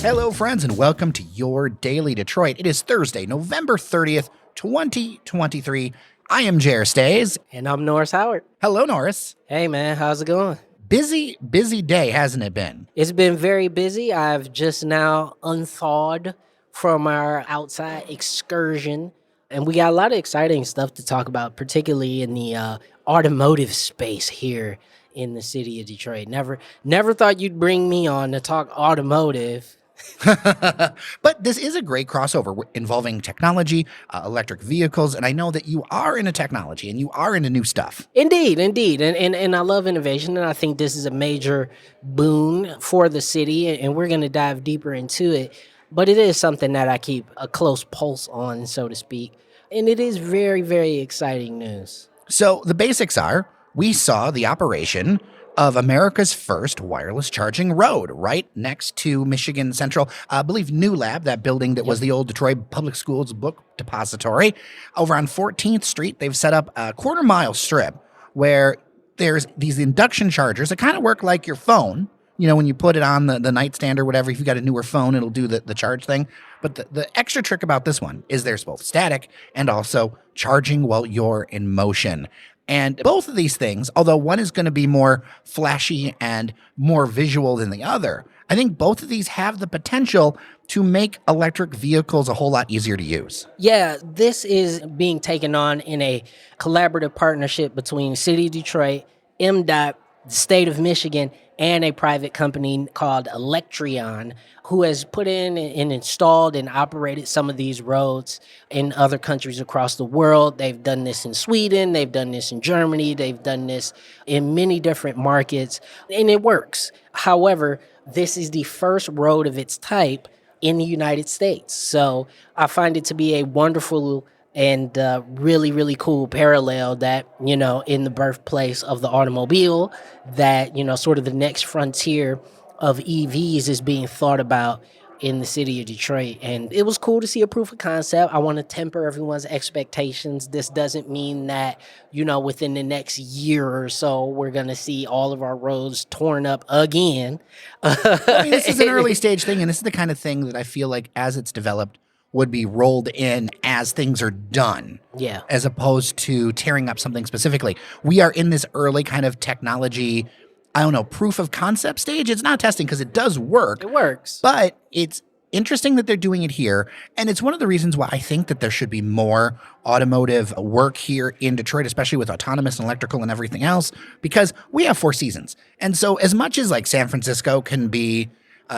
Hello, friends, and welcome to your Daily Detroit. It is Thursday, November 30th, 2023. I am Jer Stays. And I'm Norris Howard. Hello, Norris. Hey, man, how's it going? Busy day, hasn't it been? It's been very busy. I've just now unthawed from our outside excursion, and we got a lot of exciting stuff to talk about, particularly in the automotive space here in the city of Detroit. Never thought you'd bring me on to talk automotive. But this is a great crossover involving technology, electric vehicles, and I know that you are into technology and you are into new stuff. Indeed. And I love innovation, and I think this is a major boon for the city, and we're going to dive deeper into it. But it is something that I keep a close pulse on, so to speak. And it is very, very exciting news. So the basics are, we saw the operation of America's first wireless charging road right next to Michigan Central, I believe New Lab, that building that was the old Detroit Public Schools book depository. Over on 14th Street, they've set up a quarter-mile strip where there's these induction chargers that kind of work like your phone. You know, when you put it on the nightstand or whatever, if you've got a newer phone, it'll do the charge thing. But the extra trick about this one is there's both static and also charging while you're in motion. And both of these things, although one is going to be more flashy and more visual than the other, I think both of these have the potential to make electric vehicles a whole lot easier to use. Yeah, this is being taken on in a collaborative partnership between City of Detroit, MDOT, the state of Michigan, and a private company called Electreon, who has put in and installed and operated some of these roads in other countries across the world. They've done this in Sweden, they've done this in Germany, they've done this in many different markets, and it works. However, this is the first road of its type in the United States. So I find it to be a wonderful and really, really cool parallel that, you know, in the birthplace of the automobile, that, you know, sort of the next frontier of EVs is being thought about in the city of Detroit. And it was cool to see a proof of concept. I want to temper everyone's expectations. This doesn't mean that, you know, within the next year or so, we're going to see all of our roads torn up again. I mean, this is an early stage thing, and this is the kind of thing that I feel like as it's developed would be rolled in as things are done. Yeah. As opposed to tearing up something specifically. We are in this early kind of technology, I don't know, proof of concept stage. It's not testing because it does work. It works. But it's interesting that they're doing it here. And it's one of the reasons why I think that there should be more automotive work here in Detroit, especially with autonomous and electrical and everything else, because we have 4 seasons. And so as much as like San Francisco can be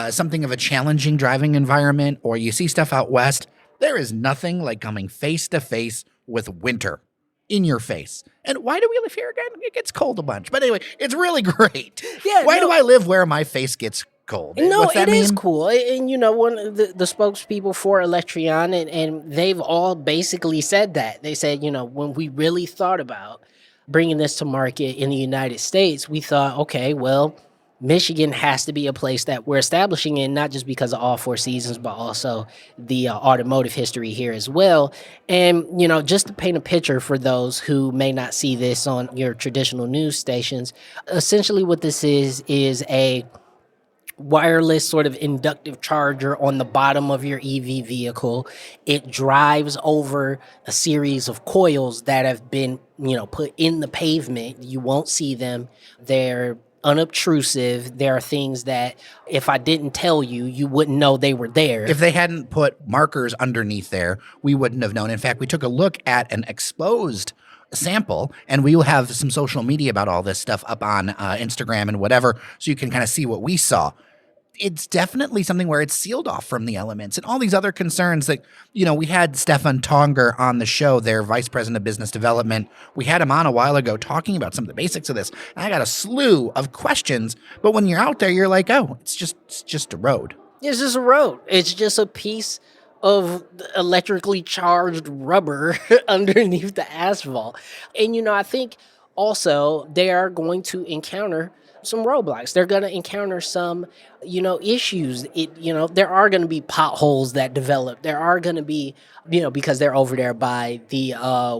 something of a challenging driving environment, or you see stuff out west, there is nothing like coming face to face with winter in your face. And why do we live here again? It gets cold a bunch. But anyway, it's really great. Yeah. Why do I live where my face gets cold? No, What's that it mean? is cool. And, you know, one of the spokespeople for Electreon, and they've all basically said that. They said, you know, when we really thought about bringing this to market in the United States, we thought, okay, well, Michigan has to be a place that we're establishing in, not just because of all 4 seasons, but also the automotive history here as well. And, you know, just to paint a picture for those who may not see this on your traditional news stations, essentially what this is a wireless sort of inductive charger on the bottom of your EV vehicle. It drives over a series of coils that have been, you know, put in the pavement. You won't see them. They're unobtrusive. There are things that if I didn't tell you, you wouldn't know they were there. If they hadn't put markers underneath there, we wouldn't have known. In fact, we took a look at an exposed sample, and we will have some social media about all this stuff up on Instagram and whatever, so you can kind of see what we saw. It's definitely something where it's sealed off from the elements and all these other concerns that, you know, we had Stefan Tonger on the show, their vice president of business development. We had him on a while ago talking about some of the basics of this. And I got a slew of questions, but when you're out there, you're like, oh, it's just a road. It's just a road. It's just a piece of electrically charged rubber underneath the asphalt. And, you know, I think also they are going to encounter some roadblocks. They're going to encounter some, you know, issues. There are going to be potholes that develop. There are going to be, you know, because they're over there by the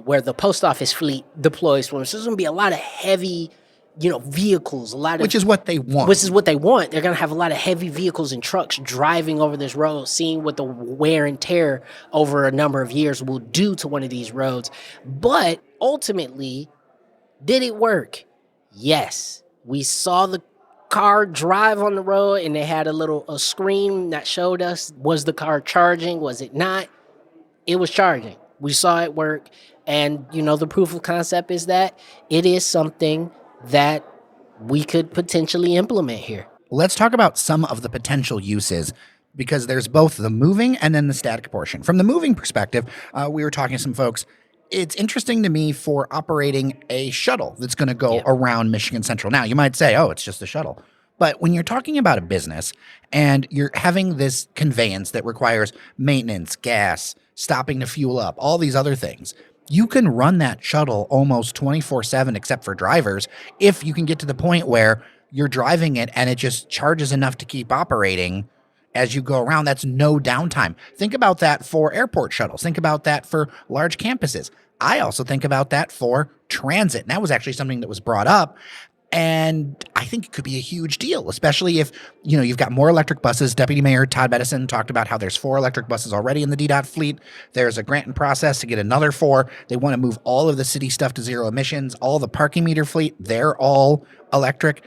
where the post office fleet deploys from. So there's going to be a lot of heavy vehicles, a lot of Which is what they want. which is what they want. They're going to have a lot of heavy vehicles and trucks driving over this road, seeing what the wear and tear over a number of years will do to one of these roads. But ultimately, did it work? Yes. We saw the car drive on the road, and they had a screen that showed us, was the car charging? Was it not? It was charging. We saw it work. And, the proof of concept is that it is something that we could potentially implement here. Let's talk about some of the potential uses, because there's both the moving and then the static portion. From the moving perspective, we were talking to some folks. It's interesting to me for operating a shuttle that's going to go around Michigan Central. Now, you might say, oh, it's just a shuttle. But when you're talking about a business and you're having this conveyance that requires maintenance, gas, stopping to fuel up, all these other things, you can run that shuttle almost 24/7 except for drivers if you can get to the point where you're driving it and it just charges enough to keep operating as you go around. That's no downtime. Think about that for airport shuttles. Think about that for large campuses. I also think about that for transit. And that was actually something that was brought up. And I think it could be a huge deal, especially if, you've got more electric buses. Deputy Mayor Todd Bedison talked about how there's 4 electric buses already in the DDOT fleet. There's a grant in process to get another 4. They want to move all of the city stuff to zero emissions. All the parking meter fleet, they're all electric.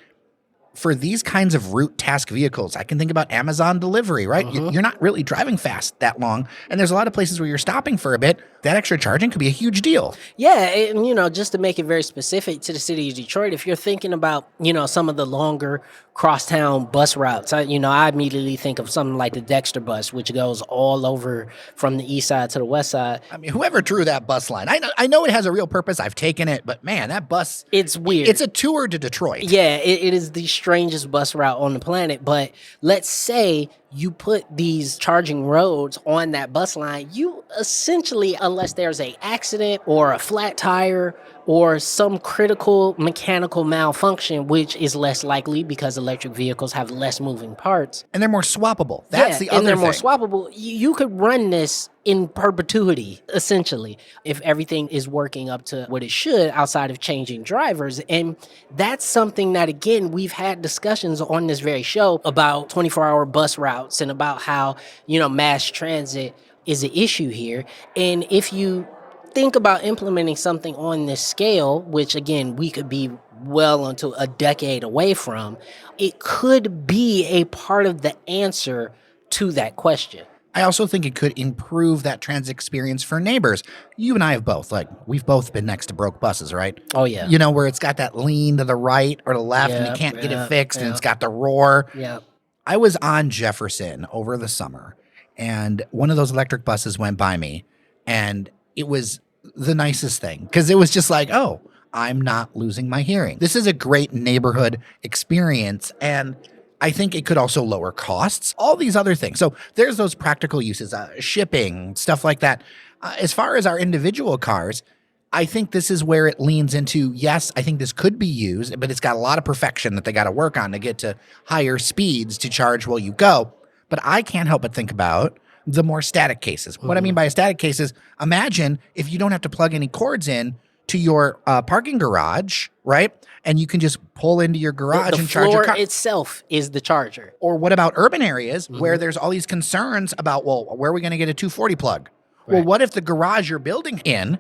For these kinds of route task vehicles, I can think about Amazon delivery, right? You're not really driving fast that long. And there's a lot of places where you're stopping for a bit. That extra charging could be a huge deal. Yeah, and just to make it very specific to the city of Detroit, if you're thinking about, some of the longer crosstown bus routes, I immediately think of something like the Dexter bus, which goes all over from the east side to the west side. I mean, whoever drew that bus line, I know it has a real purpose. I've taken it, but man, that bus, it's weird. It's a tour to Detroit. Yeah, it is the strangest bus route on the planet. But let's say you put these charging roads on that bus line, you essentially, unless there's an accident or a flat tire or some critical mechanical malfunction, which is less likely because electric vehicles have less moving parts. And they're more swappable. That's the other and they're thing. more swappable. You could run this in perpetuity, essentially, if everything is working up to what it should outside of changing drivers. And that's something that, again, we've had discussions on this very show about 24-hour bus routes and about how, mass transit is an issue here. And if you think about implementing something on this scale, which, again, we could be well into a decade away from, it could be a part of the answer to that question. I also think it could improve that transit experience for neighbors. You and I have both, we've both been next to broke buses, right? Oh, yeah. Where it's got that lean to the right or the left and you can't get it fixed and it's got the roar. Yeah. I was on Jefferson over the summer and one of those electric buses went by me and it was the nicest thing because it was just like, oh, I'm not losing my hearing. This is a great neighborhood experience, and I think it could also lower costs, all these other things. So there's those practical uses, shipping, stuff like that. As far as our individual cars, I think this is where it leans into, yes, I think this could be used, but it's got a lot of perfection that they got to work on to get to higher speeds to charge while you go. But I can't help but think about the more static cases. What I mean by a static case is, imagine if you don't have to plug any cords in to your parking garage, right? And you can just pull into your garage and charge your car. The floor itself is the charger. Or what about urban areas where there's all these concerns about, well, where are we going to get a 240 plug? Right. Well, what if the garage you're building in,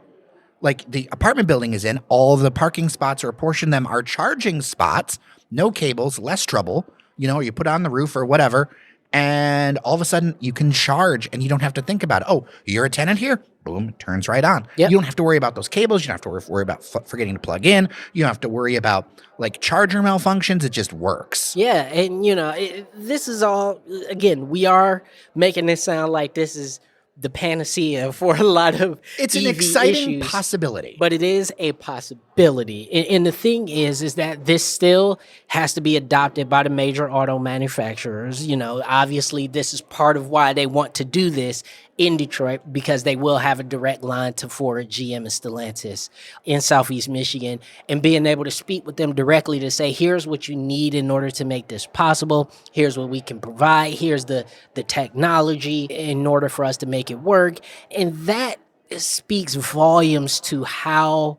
like the apartment building is in, all of the parking spots or a portion of them are charging spots, no cables, less trouble, you put on the roof or whatever, and all of a sudden you can charge and you don't have to think about it. Oh, you're a tenant here? Boom, it turns right on. Yep. You don't have to worry about those cables. You don't have to worry about forgetting to plug in. You don't have to worry about charger malfunctions. It just works. Yeah, and this is all, again, we are making this sound like this is the panacea for a lot of it's EV an exciting issues, possibility. but it is a possibility. And the thing is that this still has to be adopted by the major auto manufacturers. Obviously, this is part of why they want to do this in Detroit, because they will have a direct line to Ford, GM, and Stellantis in Southeast Michigan, and being able to speak with them directly to say, here's what you need in order to make this possible. Here's what we can provide. Here's the technology in order for us to make it work. And that speaks volumes to how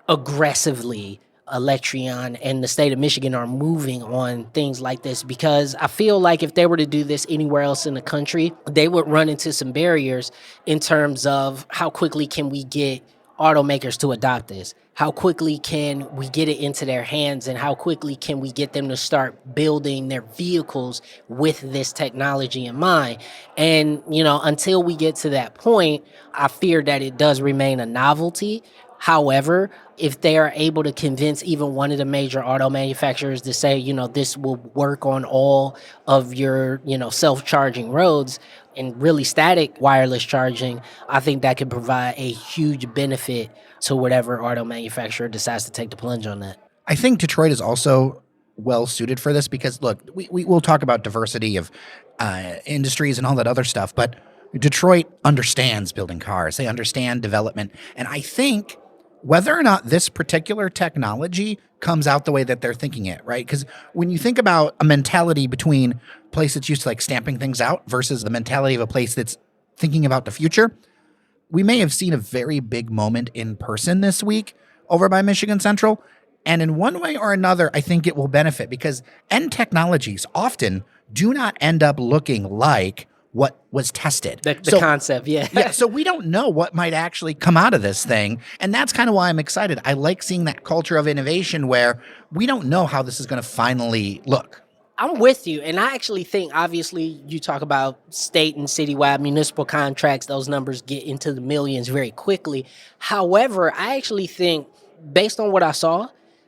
aggressively Electreon and the state of Michigan are moving on things like this, because I feel like if they were to do this anywhere else in the country, they would run into some barriers in terms of how quickly can we get automakers to adopt this? How quickly can we get it into their hands, and how quickly can we get them to start building their vehicles with this technology in mind? And, until we get to that point, I fear that it does remain a novelty. However, if they are able to convince even one of the major auto manufacturers to say, this will work on all of your, self-charging roads and really static wireless charging, I think that could provide a huge benefit to whatever auto manufacturer decides to take the plunge on that. I think Detroit is also well suited for this because, look, we'll talk about diversity of industries and all that other stuff, but Detroit understands building cars. They understand development. And I think whether or not this particular technology comes out the way that they're thinking it, right? Because when you think about a mentality between a place that's used to like stamping things out versus the mentality of a place that's thinking about the future, we may have seen a very big moment in person this week over by Michigan Central. And in one way or another, I think it will benefit because end technologies often do not end up looking like what was tested. The concept, yeah. Yeah, so we don't know what might actually come out of this thing. And that's kind of why I'm excited. I like seeing that culture of innovation where we don't know how this is going to finally look. I'm with you. And I actually think, obviously, you talk about state and citywide municipal contracts, those numbers get into the millions very quickly. However, I actually think, based on what I saw,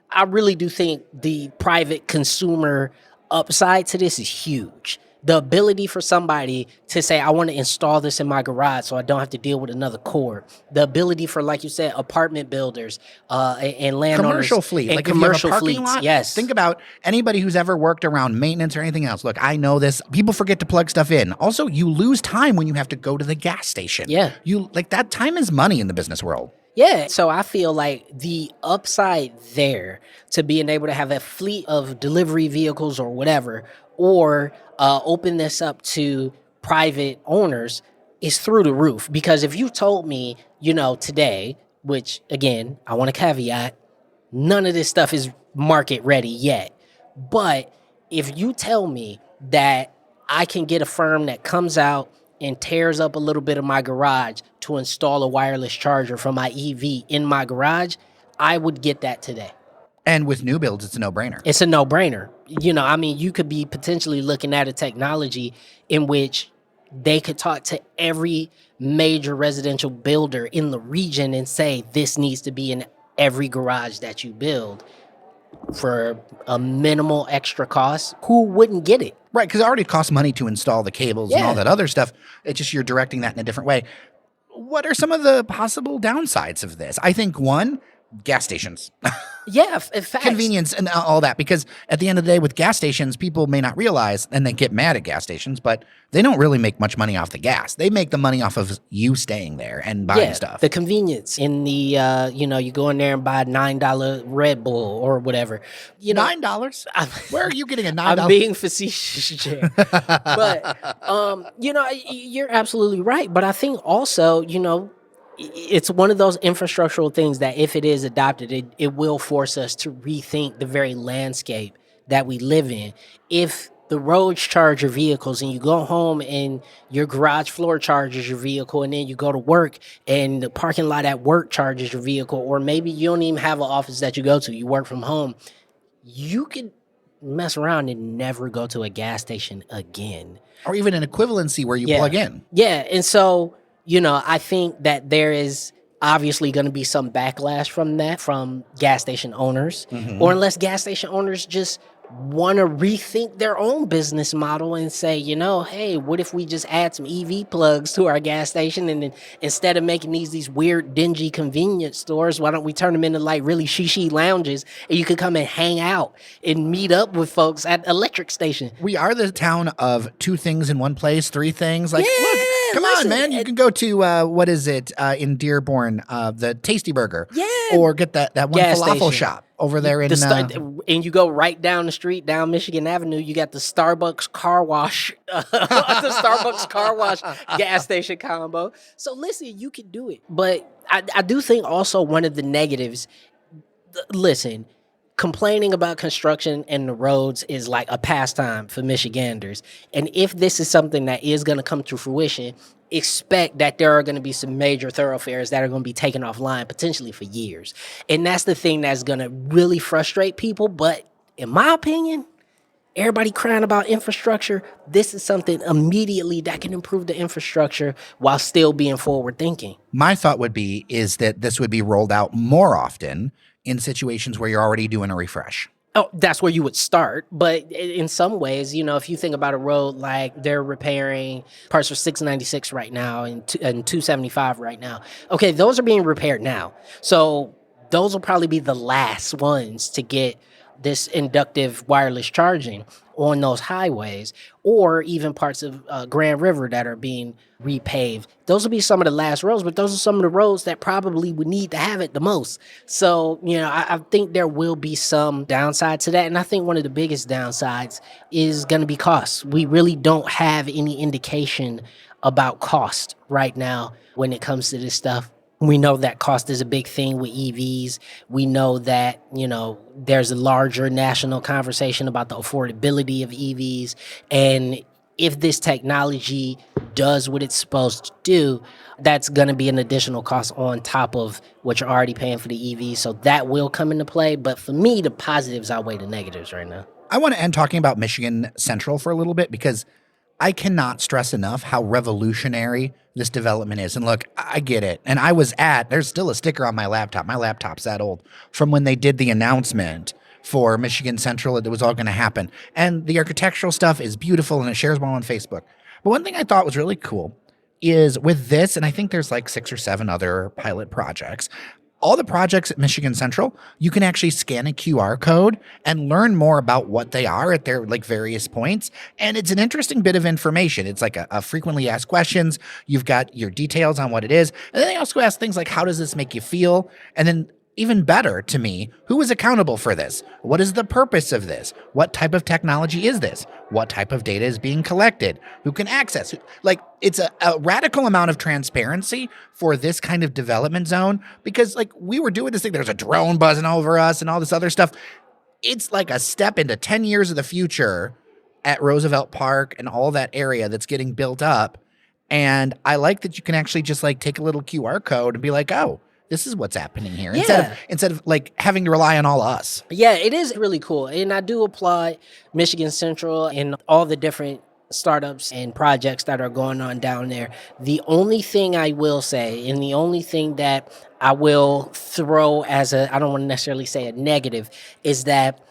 I really do think the private consumer upside to this is huge. The ability for somebody to say, I want to install this in my garage so I don't have to deal with another cord. The ability for, like you said, apartment builders and landowners. Commercial fleet. And like commercial if you have a fleets, parking lot, yes. Think about anybody who's ever worked around maintenance or anything else. Look, I know this. People forget to plug stuff in. Also, you lose time when you have to go to the gas station. Yeah. That time is money in the business world. Yeah, so I feel like the upside there to being able to have a fleet of delivery vehicles or whatever, or open this up to private owners is through the roof. Because if you told me, today, which again, I want to caveat, none of this stuff is market ready yet. But if you tell me that I can get a firm that comes out and tears up a little bit of my garage to install a wireless charger for my EV in my garage, I would get that today. And with new builds, it's a no-brainer. It's a no-brainer. You could be potentially looking at a technology in which they could talk to every major residential builder in the region and say, this needs to be in every garage that you build for a minimal extra cost. Who wouldn't get it? Right, because it already costs money to install the cables and all that other stuff. It's just you're directing that in a different way. What are some of the possible downsides of this? I think one, gas stations. Yeah, in fact. Convenience and all that. Because at the end of the day, with gas stations, people may not realize, and they get mad at gas stations, but they don't really make much money off the gas. They make the money off of you staying there and buying stuff. The convenience in the, you go in there and buy a $9 Red Bull or whatever. $9? Where are you getting a $9? I'm being facetious, Jay. But, you're absolutely right. But I think also, it's one of those infrastructural things that if it is adopted, it will force us to rethink the very landscape that we live in. If the roads charge your vehicles and you go home and your garage floor charges your vehicle, and then you go to work and the parking lot at work charges your vehicle, or maybe you don't even have an office that you go to, you work from home, you could mess around and never go to a gas station again. Or even an equivalency where you plug in. Yeah, and so I think that there is obviously going to be some backlash from that, from gas station owners, or unless gas station owners just want to rethink their own business model and say, hey, what if we just add some EV plugs to our gas station, and then instead of making these weird, dingy convenience stores, why don't we turn them into like really shishi lounges, and you could come and hang out and meet up with folks at electric station. We are the town of two things in one place, three things. Like, look, come on, man. You can go to, what is it, in Dearborn, the Tasty Burger. Yeah. Or get that one Gas falafel station. shop over there in... and you go right down the street, down Michigan Avenue, you got the Starbucks car wash, the Starbucks car wash gas station combo. So listen, you can do it. But I do think also one of the negatives, listen, complaining about construction and the roads is like a pastime for Michiganders. And if this is something that is going to come to fruition, expect that there are going to be some major thoroughfares that are going to be taken offline potentially for years. And that's the thing that's going to really frustrate people. But in my opinion, everybody crying about infrastructure, this is something immediately that can improve the infrastructure while still being forward thinking. My thought would be is that this would be rolled out more often in situations where you're already doing a refresh. Oh, that's where you would start. But in some ways, if you think about a road like they're repairing parts for 696 right now and 275 right now. Okay, those are being repaired now. So those will probably be the last ones to get this inductive wireless charging on those highways, or even parts of Grand River that are being repaved. Those will be some of the last roads, but those are some of the roads that probably would need to have it the most. So, I think there will be some downside to that. And I think one of the biggest downsides is going to be costs. We really don't have any indication about cost right now when it comes to this stuff. We know that cost is a big thing with EVs. We know that, there's a larger national conversation about the affordability of EVs. And if this technology does what it's supposed to do, that's going to be an additional cost on top of what you're already paying for the EVs. So that will come into play. But for me, the positives outweigh the negatives right now. I want to end talking about Michigan Central for a little bit because I cannot stress enough how revolutionary this development is. And look, I get it. And there's still a sticker on my laptop. My laptop's that old, from when they did the announcement for Michigan Central that it was all going to happen. And the architectural stuff is beautiful and it shares well on Facebook. But one thing I thought was really cool is with this, and I think there's like 6 or 7 other pilot projects, all the projects at Michigan Central, you can actually scan a QR code and learn more about what they are at their various points. And it's an interesting bit of information. It's like a frequently asked questions. You've got your details on what it is. And then they also ask things like, how does this make you feel? And then even better to me, who is accountable for this? What is the purpose of this? What type of technology is this? What type of data is being collected? Who can access? It's a radical amount of transparency for this kind of development zone because we were doing this thing. There's a drone buzzing over us and all this other stuff. It's like a step into 10 years of the future at Roosevelt Park and all that area that's getting built up. And I like that you can actually just take a little QR code and be like, oh, this is what's happening here. Yeah. Instead of having to rely on all us. Yeah, it is really cool. And I do applaud Michigan Central and all the different startups and projects that are going on down there. The only thing I will say, and the only thing that I will throw as I don't want to necessarily say a negative, is that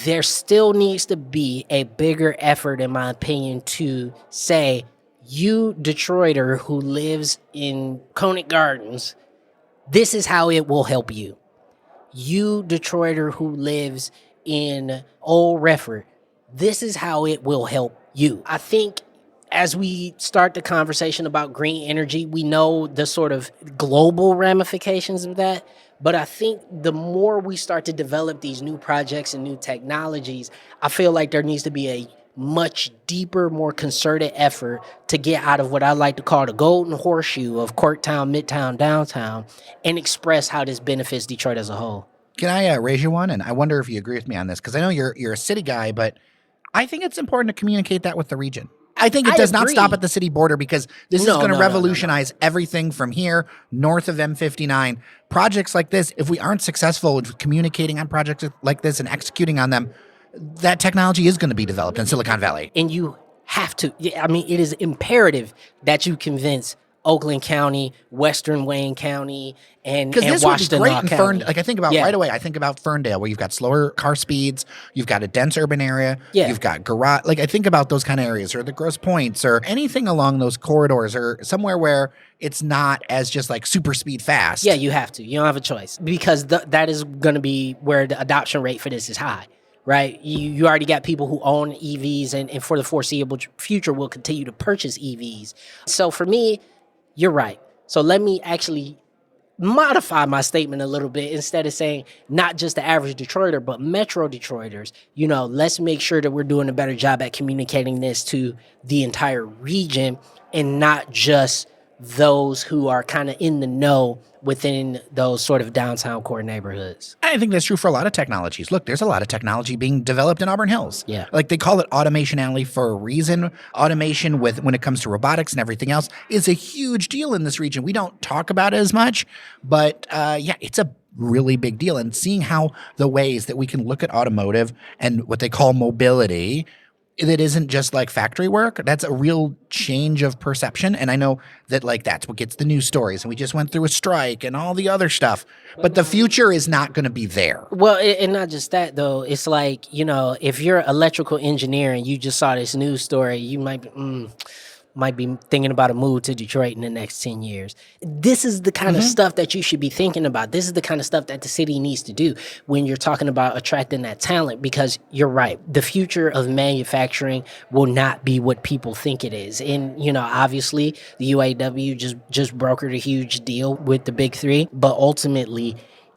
there still needs to be a bigger effort, in my opinion, to say, you Detroiter who lives in Conant Gardens, this is how it will help you. You Detroiter who lives in Old Redford, this is how it will help you. I think as we start the conversation about green energy, we know the sort of global ramifications of that. But I think the more we start to develop these new projects and new technologies, I feel like there needs to be a much deeper, more concerted effort to get out of what I like to call the golden horseshoe of Corktown, Midtown, Downtown, and express how this benefits Detroit as a whole. Can I raise you one? And I wonder if you agree with me on this, because I know you're a city guy, but I think it's important to communicate that with the region. I think it does not stop at the city border, because this is going to revolutionize everything from here, north of M59. Projects like this, if we aren't successful with communicating on projects like this and executing on them, that technology is going to be developed in Silicon Valley. And you have to, it is imperative that you convince Oakland County, Western Wayne County, and Washington County. I think about right away, I think about Ferndale, where you've got slower car speeds, you've got a dense urban area, you've got garage. I think about those kind of areas, or the Grosse Pointes, or anything along those corridors, or somewhere where it's not as just super speed fast. Yeah, you have to. You don't have a choice, because that is going to be where the adoption rate for this is high. Right? You already got people who own EVs and for the foreseeable future will continue to purchase EVs. So for me, you're right. So let me actually modify my statement a little bit. Instead of saying not just the average Detroiter, but Metro Detroiters, let's make sure that we're doing a better job at communicating this to the entire region and not just those who are kind of in the know within those sort of downtown core neighborhoods. I think that's true for a lot of technologies. Look, there's a lot of technology being developed in Auburn Hills. Yeah. Like they call it Automation Alley for a reason. Automation when it comes to robotics and everything else is a huge deal in this region. We don't talk about it as much, but it's a really big deal. And seeing how the ways that we can look at automotive and what they call mobility, that isn't just like factory work. That's a real change of perception. And I know that like that's what gets the news stories. And we just went through a strike and all the other stuff. But the future is not going to be there. Well, and not just that, though. It's like, if you're an electrical engineer and you just saw this news story, you might be thinking about a move to Detroit in the next 10 years. This is the kind of stuff that you should be thinking about. This is the kind of stuff that the city needs to do when you're talking about attracting that talent, because you're right. The future of manufacturing will not be what people think it is. And, obviously the UAW just brokered a huge deal with the big three, but ultimately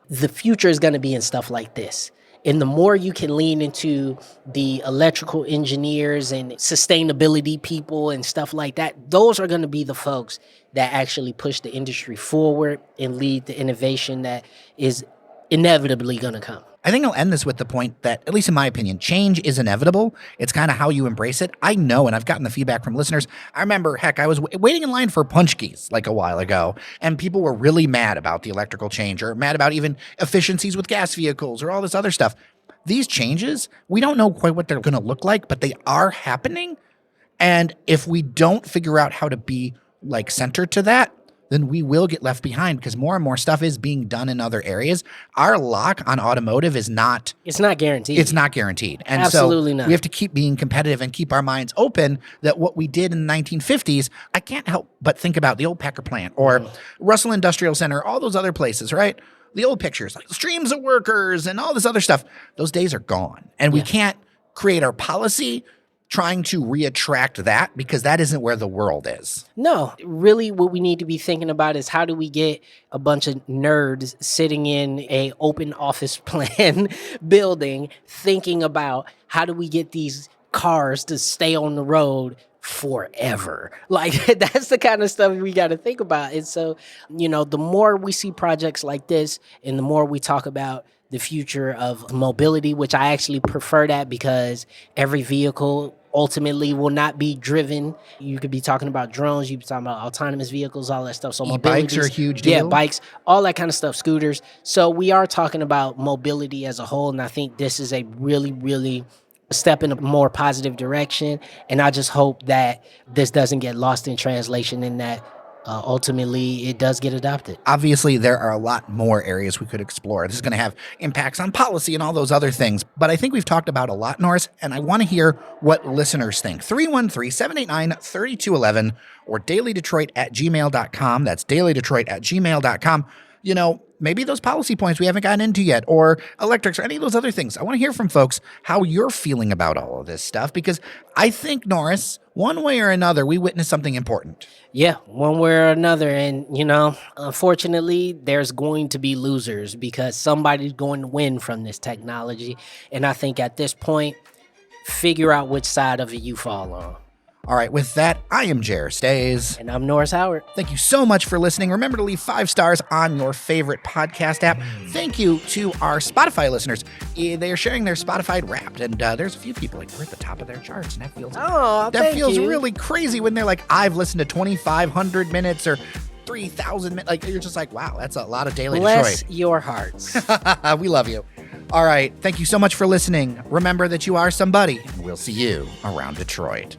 the future is going to be in stuff like this. And the more you can lean into the electrical engineers and sustainability people and stuff like that, those are going to be the folks that actually push the industry forward and lead the innovation that is inevitably going to come. I think I'll end this with the point that, at least in my opinion, change is inevitable. It's kind of how you embrace it. I know, and I've gotten the feedback from listeners. I remember, heck, I was waiting in line for punch keys like a while ago, and people were really mad about the electrical change or mad about even efficiencies with gas vehicles or all this other stuff. These changes, we don't know quite what they're going to look like, but they are happening. And if we don't figure out how to be like centered to that, then we will get left behind because more and more stuff is being done in other areas. Our lock on automotive is not... It's not guaranteed. It's not guaranteed. And Absolutely so not. We have to keep being competitive and keep our minds open that what we did in the 1950s, I can't help but think about the old Packer plant or Russell Industrial Center, all those other places, right? The old pictures, like streams of workers and all this other stuff. Those days are gone. And we can't create our policy trying to reattract that because that isn't where the world is. No, really what we need to be thinking about is how do we get a bunch of nerds sitting in a open office plan building thinking about how do we get these cars to stay on the road forever. Like that's the kind of stuff we got to think about. And so, the more we see projects like this and the more we talk about the future of mobility, which I actually prefer that because every vehicle ultimately will not be driven. You could be talking about drones, you could be talking about autonomous vehicles, all that stuff. So bikes are a huge deal. Yeah, bikes, all that kind of stuff, scooters. So we are talking about mobility as a whole, and I think this is a really, really step in a more positive direction. And I just hope that this doesn't get lost in translation and that ultimately it does get adopted. Obviously, there are a lot more areas we could explore. This is going to have impacts on policy and all those other things. But I think we've talked about a lot, Norris, and I want to hear what listeners think. 313-789-3211 or dailydetroit@gmail.com. That's dailydetroit@gmail.com. Maybe those policy points we haven't gotten into yet, or electrics, or any of those other things. I want to hear from folks how you're feeling about all of this stuff, because I think, Norris, one way or another, we witnessed something important. Yeah, one way or another. And, unfortunately, there's going to be losers because somebody's going to win from this technology. And I think at this point, figure out which side of it you fall on. All right, with that, I am Jer Stays. And I'm Norris Howard. Thank you so much for listening. Remember to leave 5 stars on your favorite podcast app. Thank you to our Spotify listeners. They are sharing their Spotify Wrapped, and there's a few people like we're at the top of their charts, and that feels really crazy when they're like, I've listened to 2,500 minutes or 3,000 minutes. Like, you're just like, wow, that's a lot of Daily Bless Detroit. your hearts. We love you. All right, thank you so much for listening. Remember that you are somebody, and we'll see you around Detroit.